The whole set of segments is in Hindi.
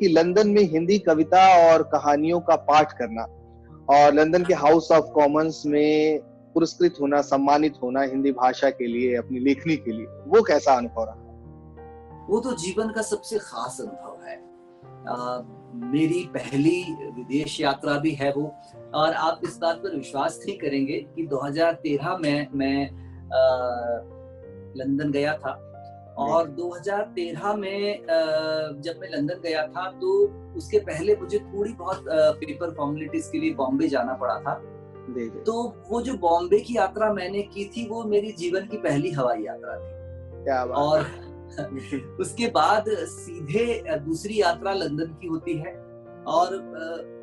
कि लंदन में हिंदी कविता और कहानियों का पाठ करना और लंदन के हाउस ऑफ कॉमन्स में पुरस्कृत होना, सम्मानित होना हिंदी भाषा के लिए, अपनी लेखनी के लिए, वो कैसा अनुभव रहा? वो तो जीवन का सबसे खास अनुभव है। मेरी पहली विदेश यात्रा भी है वो। और आप इस बात पर विश्वास नहीं करेंगे कि 2013 में मैं लंदन गया था। और 2013 में जब मैं लंदन गया था तो उसके पहले मुझे थोड़ी बहुत पेपर फॉर्मेलिटीज के लिए बॉम्बे जाना पड़ा था। तो वो जो बॉम्बे की यात्रा मैंने की थी वो मेरी जीवन की पहली हवाई यात्रा थी। क्या बात और है। उसके बाद सीधे दूसरी यात्रा लंदन की होती है। और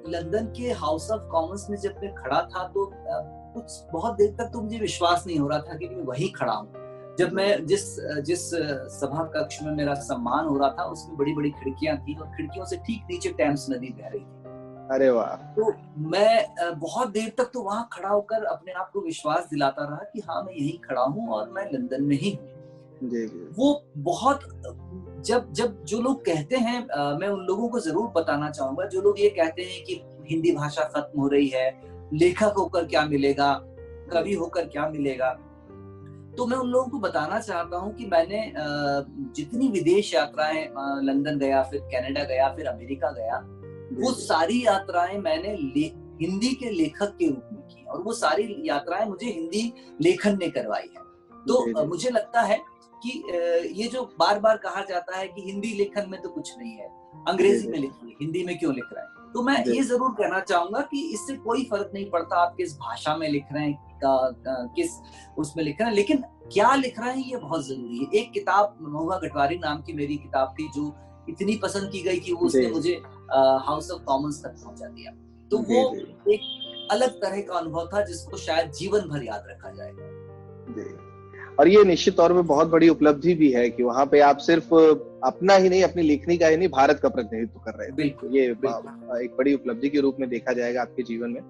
लंदन के हाउस ऑफ कॉमन्स में जब मैं खड़ा था तो कुछ बहुत देर तक तो मुझे विश्वास नहीं हो रहा था कि मैं वहीं खड़ा हूँ। जब मैं जिस सभा कक्ष में मेरा सम्मान हो रहा था उसमें बड़ी बड़ी खिड़कियां थी और खिड़कियों से ठीक नीचे टेम्स नदी बह रही थी। अरे वाह! तो मैं बहुत देर तक तो वहां खड़ा होकर अपने आप को विश्वास दिलाता रहा कि हाँ, मैं यहीं खड़ा हूँ और मैं लंदन में ही हूँ। जी, जी। वो बहुत जब जब जो लोग कहते हैं, मैं उन लोगों को जरूर बताना चाहूंगा जो लोग ये कहते हैं कि हिंदी भाषा खत्म हो रही है, लेखक होकर क्या मिलेगा, कवि होकर क्या मिलेगा। तो मैं उन लोगों को बताना चाहता हूँ कि मैंने जितनी विदेश यात्राएं, लंदन गया, फिर कनाडा गया, फिर अमेरिका गया, वो सारी यात्राएं मैंने हिंदी के लेखक के रूप में की और वो सारी यात्राएं मुझे हिंदी लेखन ने करवाई है। तो मुझे लगता है कि ये जो बार बार कहा जाता है कि हिंदी लेखन में तो कुछ नहीं है, अंग्रेजी में लिखिए, हिंदी में क्यों लिख रहे हैं, तो मैं ये जरूर कहना चाहूंगा कि इससे कोई फर्क नहीं पड़ता आप किस भाषा में लिख रहे हैं, किस उसमें लिख रहे हैं, लेकिन क्या लिख रहे हैं ये बहुत जरूरी है। एक किताब महुआ गटवारी नाम की मेरी किताब थी जो इतनी पसंद की गई कि वो उसने मुझे हाउस ऑफ कॉमन्स तक पहुंचा दिया। तो वो एक अलग तरह का अनुभव था जिसको शायद जीवन भर याद रखा जाएगा। और ये निश्चित तौर पे बहुत बड़ी उपलब्धि भी है कि वहाँ पे आप सिर्फ अपना ही नहीं, अपनी लेखनी का ही नहीं, भारत का प्रतिनिधित्व कर रहे थे। बिल्कुल, ये एक बड़ी उपलब्धि के रूप में देखा जाएगा आपके जीवन में।